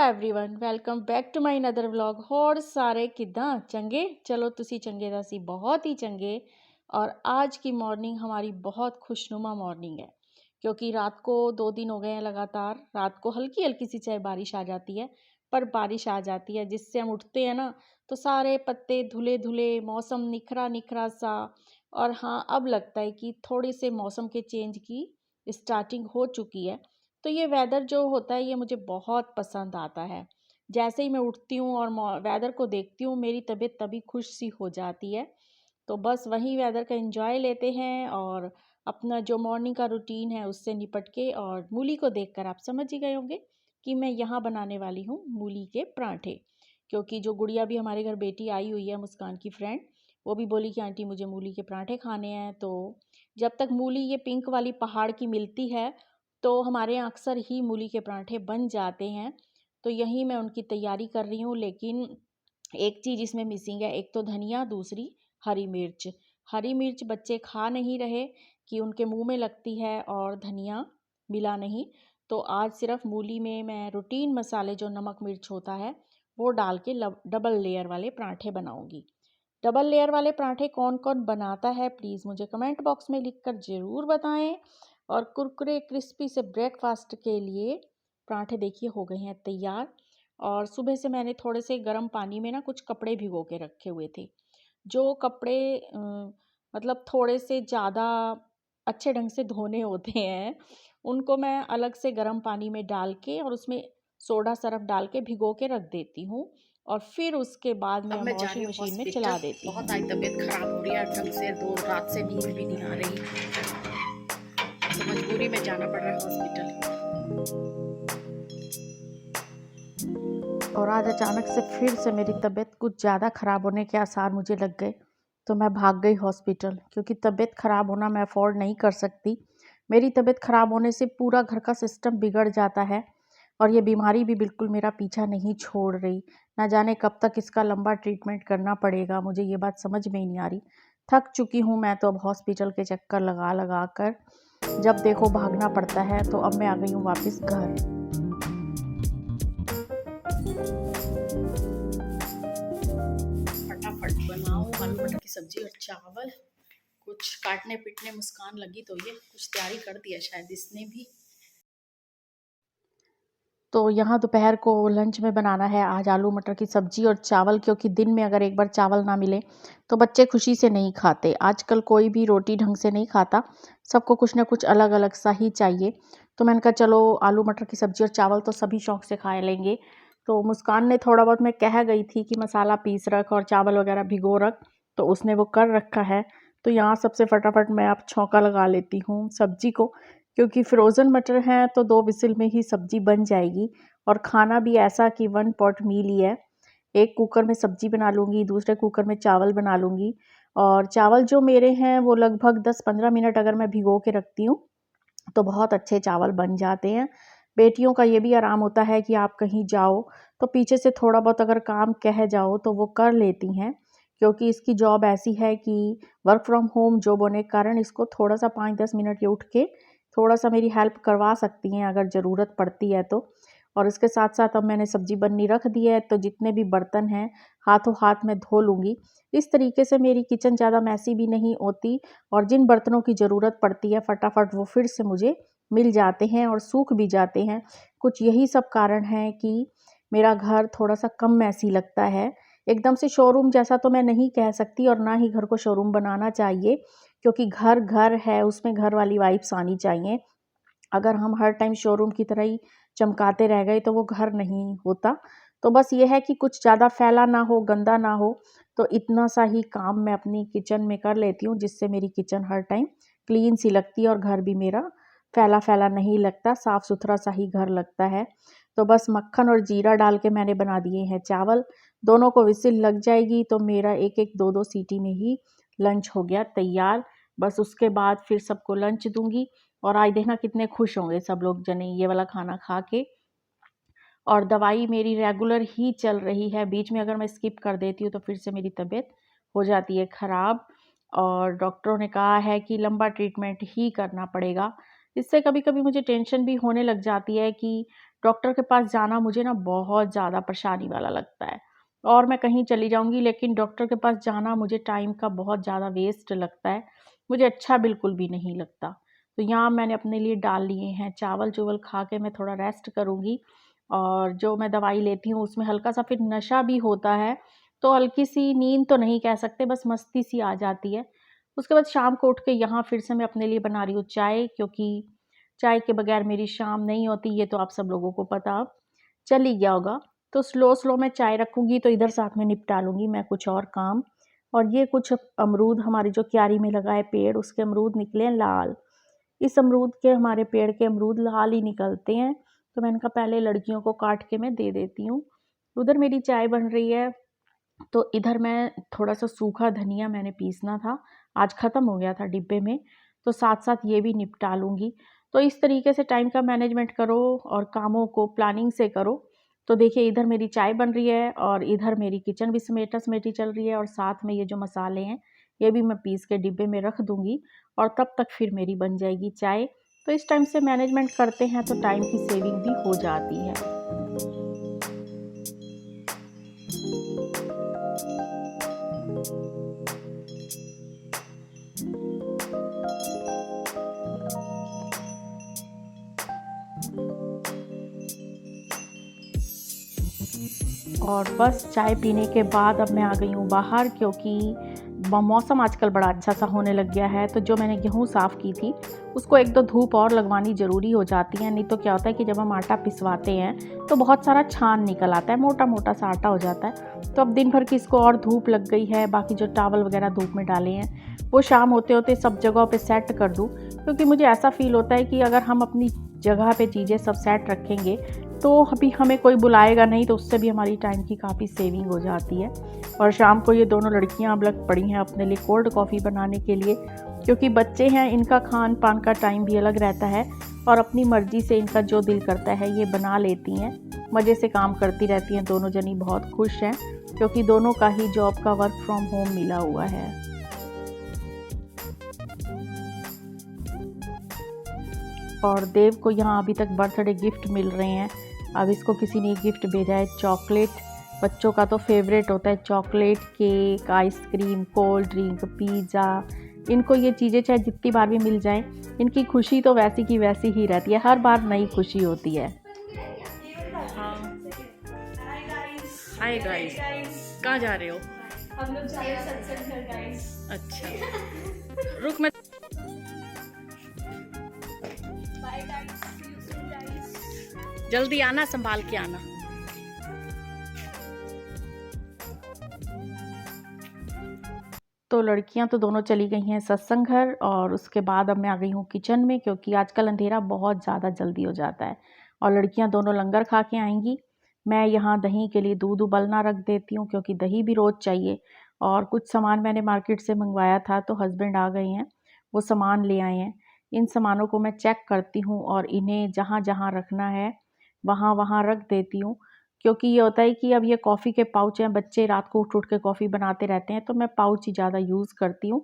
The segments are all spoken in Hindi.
Everyone, welcome back to my another vlog. होर सारे किद्दां चंगे? चलो तुसी चंगे दा सी बहुत ही चंगे। और आज की मॉर्निंग हमारी बहुत खुशनुमा मॉर्निंग है, क्योंकि रात को 2 दिन हो गए हैं लगातार। रात को हल्की हल्की सी चाहे बारिश आ जाती है, पर बारिश आ जाती है जिससे हम उठते हैं ना तो सारे पत्ते धुले धुले, मौसम निखरा निखरा सा। और हाँ, अब लगता है कि थोड़े से मौसम के चेंज की स्टार्टिंग हो चुकी है। तो ये वेदर जो होता है ये मुझे बहुत पसंद आता है। जैसे ही मैं उठती हूँ और वेदर को देखती हूँ, मेरी तबीयत तभी खुश सी हो जाती है। तो बस वही वेदर का एंजॉय लेते हैं और अपना जो मॉर्निंग का रूटीन है उससे निपट के। और मूली को देखकर आप समझ ही गए होंगे कि मैं यहाँ बनाने वाली हूँ मूली के पराठे। क्योंकि जो गुड़िया भी हमारे घर बेटी आई हुई है, मुस्कान की फ्रेंड, वो भी बोली कि आंटी मुझे मूली के पराठे खाने हैं। तो जब तक मूली ये पिंक वाली पहाड़ की मिलती है तो हमारे यहाँ अक्सर ही मूली के पराठे बन जाते हैं। तो यही मैं उनकी तैयारी कर रही हूँ, लेकिन एक चीज़ इसमें मिसिंग है। एक तो धनिया, दूसरी हरी मिर्च। हरी मिर्च बच्चे खा नहीं रहे कि उनके मुंह में लगती है, और धनिया मिला नहीं। तो आज सिर्फ मूली में मैं रूटीन मसाले जो नमक मिर्च होता है वो डाल के डबल लेयर वाले पराठे बनाऊंगी। डबल लेयर वाले पराठे कौन कौन बनाता है प्लीज़ मुझे कमेंट बॉक्स में लिखकर ज़रूर बताएं। और कुरकुरे क्रिस्पी से ब्रेकफास्ट के लिए पराठे देखिए हो गए हैं तैयार। और सुबह से मैंने थोड़े से गर्म पानी में ना कुछ कपड़े भिगो के रखे हुए थे। जो कपड़े मतलब थोड़े से ज़्यादा अच्छे ढंग से धोने होते हैं, उनको मैं अलग से गर्म पानी में डाल के और उसमें सोडा सरफ डाल के भिगो के रख देती हूँ। और फिर उसके बाद अब मैं मैं जा रही वॉशिंग हूँ मशीन में हॉस्पिटल। चला देती बहुत हूँ। आई तबीयत खराब हो रही है ढंग से, 2 रात से नींद भी नहीं आ रही, तो मजबूरी में जाना पड़ रहा है हॉस्पिटल। और आज अचानक से फिर से मेरी तबीयत कुछ ज़्यादा ख़राब होने के आसार मुझे लग गए। तो मैं भाग गई हॉस्पिटल, क्योंकि तबीयत ख़राब होना मैं अफोर्ड नहीं कर सकती। मेरी तबीयत ख़राब होने से पूरा घर का सिस्टम बिगड़ जाता है। और ये बीमारी भी बिल्कुल मेरा पीछा नहीं छोड़ रही। ना जाने कब तक इसका लंबा ट्रीटमेंट करना पड़ेगा, मुझे ये बात समझ में ही नहीं आ रही। थक चुकी हूँ मैं तो अब हॉस्पिटल के चक्कर लगा लगा कर। जब देखो भागना पड़ता है। तो अब मैं आ गई हूँ वापस घर। फटाफट बनाओ आलू मटर की सब्जी और चावल। कुछ काटने पीटने मुस्कान लगी तो ये कुछ तैयारी कर दिया शायद इसने भी। तो यहाँ दोपहर को लंच में बनाना है आज आलू मटर की सब्जी और चावल, क्योंकि दिन में अगर एक बार चावल ना मिले तो बच्चे खुशी से नहीं खाते। आजकल कोई भी रोटी ढंग से नहीं खाता, सबको कुछ ना कुछ अलग अलग सा ही चाहिए। तो मैंने कहा चलो आलू मटर की सब्जी और चावल तो सभी शौक से खा लेंगे। तो मुस्कान ने थोड़ा बहुत, मैं कह गई थी कि मसाला पीस रख और चावल वगैरह भिगो रख, तो उसने वो कर रखा है। तो यहाँ सबसे फटाफट मैं अब छौंका लगा लेती हूँ सब्जी को, क्योंकि फ्रोज़न मटर हैं तो 2 विसिल में ही सब्ज़ी बन जाएगी। और खाना भी ऐसा कि 1 पॉट मील ही है। एक कुकर में सब्ज़ी बना लूँगी, दूसरे कुकर में चावल बना लूँगी। और चावल जो मेरे हैं वो लगभग 10-15 मिनट अगर मैं भिगो के रखती हूँ तो बहुत अच्छे चावल बन जाते हैं। बेटियों का ये भी आराम होता है कि आप कहीं जाओ तो पीछे से थोड़ा बहुत अगर काम कह जाओ तो वो कर लेती हैं, क्योंकि इसकी जॉब ऐसी है कि वर्क फ्रॉम होम जॉब होने के कारण इसको थोड़ा-सा 5-10 मिनट ये उठ के थोड़ा-सा मेरी हेल्प करवा सकती हैं अगर ज़रूरत पड़ती है तो। और इसके साथ-साथ अब मैंने सब्ज़ी बननी रख दी है, तो जितने भी बर्तन हैं हाथों हाथ मैं धो लूँगी। इस तरीके से मेरी किचन ज़्यादा मैसी भी नहीं होती, और जिन बर्तनों की ज़रूरत पड़ती है फटाफट वो फिर से मुझे मिल जाते हैं और सूख भी जाते हैं। कुछ यही सब कारण है कि मेरा घर थोड़ा-सा कम मैसी लगता है। एकदम से शोरूम जैसा तो मैं नहीं कह सकती, और ना ही घर को शोरूम बनाना चाहिए, क्योंकि घर घर है, उसमें घर वाली वाइब्स आनी चाहिए। अगर हम हर टाइम शोरूम की तरह ही चमकाते रह गए तो वो घर नहीं होता। तो बस ये है कि कुछ ज़्यादा फैला ना हो, गंदा ना हो, तो इतना सा ही काम मैं अपनी किचन में कर लेती हूँ, जिससे मेरी किचन हर टाइम क्लीन सी लगती है और घर भी मेरा फैला-फैला नहीं लगता, साफ़-सुथरा सा ही घर लगता है। तो बस मक्खन और जीरा डाल के मैंने बना दिए हैं चावल। दोनों को विसिल लग जाएगी तो मेरा 1-1, 2-2 सीटी में ही लंच हो गया तैयार। बस उसके बाद फिर सबको लंच दूँगी। और आज देखना कितने खुश होंगे सब लोग जने ये वाला खाना खा के। और दवाई मेरी रेगुलर ही चल रही है, बीच में अगर मैं स्किप कर देती हूँ तो फिर से मेरी तबीयत हो जाती है ख़राब। और डॉक्टरों ने कहा है कि लंबा ट्रीटमेंट ही करना पड़ेगा। इससे कभी-कभी मुझे टेंशन भी होने लग जाती है कि डॉक्टर के पास जाना मुझे ना बहुत ज़्यादा परेशानी वाला लगता है, और मैं कहीं चली जाऊँगी लेकिन डॉक्टर के पास जाना मुझे टाइम का बहुत ज़्यादा वेस्ट लगता है, मुझे अच्छा बिल्कुल भी नहीं लगता। तो यहाँ मैंने अपने लिए डाल लिए हैं चावल-चूवल खा के मैं थोड़ा रेस्ट करूँगी, और जो मैं दवाई लेती हूँ उसमें हल्का-सा फिर नशा भी होता है, तो हल्की-सी नींद तो नहीं कह सकते, बस मस्ती-सी आ जाती है। उसके बाद शाम को उठ के यहाँ फिर से मैं अपने लिए बना रही हूँ चाय, क्योंकि चाय के बगैर मेरी शाम नहीं होती, ये तो आप सब लोगों को पता अब चल ही गया होगा। तो स्लो मैं चाय रखूँगी, तो इधर साथ में निपटा लूँगी मैं कुछ और काम। और ये कुछ अमरूद हमारी जो क्यारी में लगा है पेड़, उसके अमरूद निकले हैं लाल। इस अमरूद के हमारे पेड़ के अमरूद लाल ही निकलते हैं, तो मैंने कहा पहले लड़कियों को काट के मैं दे देती हूँ। उधर मेरी चाय बन रही है, तो इधर मैं थोड़ा-सा सूखा धनिया मैंने पीसना था, आज ख़त्म हो गया था डिब्बे में, तो साथ-साथ ये भी निपटा लूँगी। तो इस तरीके से टाइम का मैनेजमेंट करो और कामों को प्लानिंग से करो। तो देखिए इधर मेरी चाय बन रही है और इधर मेरी किचन भी समेटा-समेटी चल रही है, और साथ में ये जो मसाले हैं, ये भी मैं पीस के डिब्बे में रख दूँगी, और तब तक फिर मेरी बन जाएगी चाय। तो इस टाइम से मैनेजमेंट करते हैं तो टाइम की सेविंग भी हो जाती है। और बस चाय पीने के बाद अब मैं आ गई हूँ बाहर, क्योंकि मौसम आजकल बड़ा अच्छा सा होने लग गया है। तो जो मैंने गेहूँ साफ़ की थी उसको 1-2 धूप और लगवानी ज़रूरी हो जाती है, नहीं तो क्या होता है कि जब हम आटा पिसवाते हैं तो बहुत सारा छान निकल आता है, मोटा-मोटा सा आटा हो जाता है। तो अब दिन भर की इसको और धूप लग गई है, बाकी जो टावल वगैरह धूप में डाले हैं वो शाम होते-होते सब जगहों पे सेट कर दूँ, क्योंकि मुझे ऐसा फ़ील होता है कि अगर हम अपनी जगह पे चीज़ें सब सेट रखेंगे तो अभी हमें कोई बुलाएगा नहीं, तो उससे भी हमारी टाइम की काफ़ी सेविंग हो जाती है। और शाम को ये दोनों लड़कियां अब लग पड़ी हैं अपने लिए कोल्ड कॉफ़ी बनाने के लिए, क्योंकि बच्चे हैं, इनका खान पान का टाइम भी अलग रहता है, और अपनी मर्ज़ी से इनका जो दिल करता है ये बना लेती हैं। मज़े से काम करती रहती हैं दोनों जनी, बहुत खुश हैं क्योंकि दोनों का ही जॉब का वर्क फ्रॉम होम मिला हुआ है। और देव को यहाँ अभी तक बर्थडे गिफ्ट मिल रहे हैं। अब इसको किसी ने गिफ्ट भेजा है चॉकलेट, बच्चों का तो फेवरेट होता है chocolate, cake, ice cream, cold drink, pizza. इनको ये चीज़ें चाहे जितनी बार भी मिल जाएं, इनकी खुशी तो वैसी की वैसी ही रहती है, हर बार नई खुशी होती है। हाय गाइस, कहाँ जा रहे हो? हम लोग जा रहे हैं सत्संग घर गाइस। अच्छा रुक मैं bye guys, see you soon guys. जल्दी आना, संभाल के आना। तो लड़कियां तो दोनों चली गई हैं सत्संग घर, और उसके बाद अब मैं आ गई हूँ किचन में, क्योंकि आजकल अंधेरा बहुत ज़्यादा जल्दी हो जाता है और लड़कियां दोनों लंगर खा के आएंगी। मैं यहाँ दही के लिए दूध उबलना रख देती हूँ, क्योंकि दही भी रोज़ चाहिए। और कुछ सामान मैंने मार्केट से मंगवाया था, तो हस्बैंड आ गए हैं, वो सामान ले आए हैं। इन सामानों को मैं चेक करती हूँ और इन्हें जहाँ जहाँ रखना है वहाँ वहाँ रख देती हूँ, क्योंकि ये होता है कि अब ये कॉफ़ी के पाउच हैं, बच्चे रात को उठ के कॉफ़ी बनाते रहते हैं, तो मैं पाउच ही ज़्यादा यूज़ करती हूँ,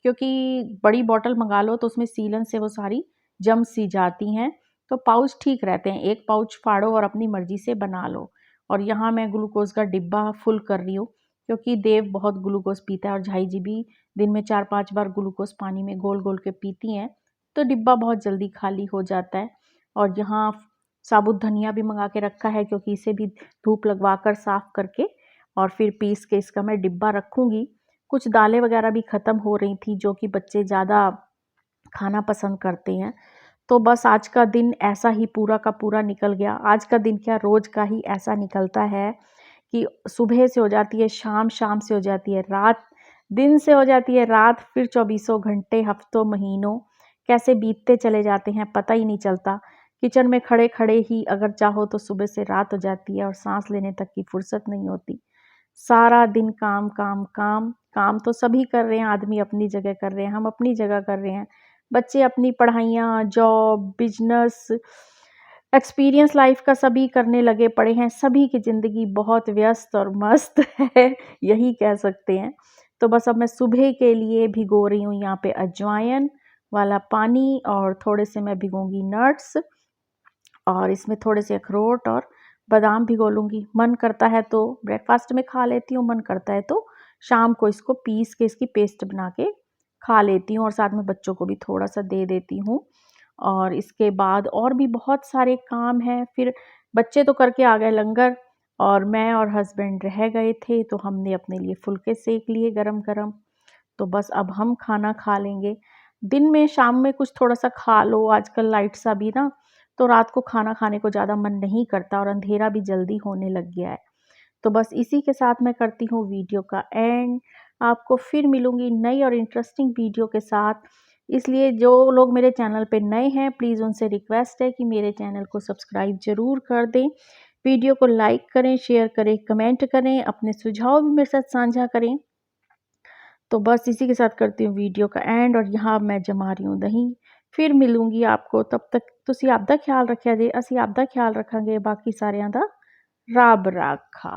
क्योंकि बड़ी बॉटल मंगा लो तो उसमें सीलन से वो सारी जम सी जाती हैं, तो पाउच ठीक रहते हैं। एक पाउच फाड़ो और अपनी मर्ज़ी से बना लो। और यहाँ मैं ग्लूकोज़ का डिब्बा फुल कर रही हूँ, क्योंकि देव बहुत ग्लूकोज़ पीता है और झाई जी भी दिन में 4-5 बार ग्लूकोज़ पानी में घोल-घोल के पीती हैं, तो डिब्बा बहुत जल्दी खाली हो जाता है। और यहाँ साबुत धनिया भी मंगा के रखा है, क्योंकि इसे भी धूप लगवा कर साफ़ करके और फिर पीस के इसका मैं डिब्बा रखूँगी। कुछ दालें वगैरह भी ख़त्म हो रही थी, जो कि बच्चे ज़्यादा खाना पसंद करते हैं। तो बस आज का दिन ऐसा ही पूरा का पूरा निकल गया। आज का दिन क्या, रोज़ का ही ऐसा निकलता है कि सुबह से हो जाती है शाम, शाम से हो जाती है रात, दिन से हो जाती है रात, फिर चौबीसों घंटे, हफ्तों, महीनों कैसे बीतते चले जाते हैं पता ही नहीं चलता। किचन में खड़े-खड़े ही अगर चाहो तो सुबह से रात हो जाती है और सांस लेने तक की फुर्सत नहीं होती। सारा दिन काम, काम, काम। काम तो सभी कर रहे हैं, आदमी अपनी जगह कर रहे हैं, हम अपनी जगह कर रहे हैं। बच्चे अपनी पढ़ाइयाँ, जॉब, बिज़नेस, एक्सपीरियंस लाइफ का सभी करने लगे पड़े हैं। सभी की ज़िंदगी बहुत व्यस्त और मस्त है, यही कह सकते हैं। तो बस अब मैं सुबह के लिए भिगो रही हूँ यहाँ पे अजवाइन वाला पानी, और थोड़े से मैं भिगोंगी नट्स, और इसमें थोड़े से अखरोट और बादाम भिगो लूँगी। मन करता है तो ब्रेकफास्ट में खा लेती हूँ, मन करता है तो शाम को इसको पीस के इसकी पेस्ट बना के खा लेती हूँ और साथ में बच्चों को भी थोड़ा सा दे देती हूँ। और इसके बाद और भी बहुत सारे काम हैं। फिर बच्चे तो करके आ गए लंगर और मैं और हस्बैंड रह गए थे, तो हमने अपने लिए फुल्के सेक लिए गरम-गरम। तो बस अब हम खाना खा लेंगे। दिन में शाम में कुछ थोड़ा-सा खा लो, आजकल लाइट सा भी ना, तो रात को खाना खाने को ज़्यादा मन नहीं करता और अंधेरा भी जल्दी होने लग गया है। तो बस इसी के साथ मैं करती हूँ वीडियो का एंड। आपको फिर मिलूँगी नई और इंटरेस्टिंग वीडियो के साथ। इसलिए जो लोग मेरे चैनल पे नए हैं, प्लीज़ उनसे रिक्वेस्ट है कि मेरे चैनल को सब्सक्राइब ज़रूर कर दें। वीडियो को लाइक करें, शेयर करें, कमेंट करें, अपने सुझाव भी मेरे साथ साझा करें। तो बस इसी के साथ करती हूँ वीडियो का एंड और यहाँ मैं जमा रही हूँ दही। फिर मिलूँगी आपको, तब तक तुसी आपदा ख्याल रखिया जे, असी आपदा ख्याल रखांगे, बाकी सारिਆਂ ਦਾ ਰੱਬ ਰਾਖਾ।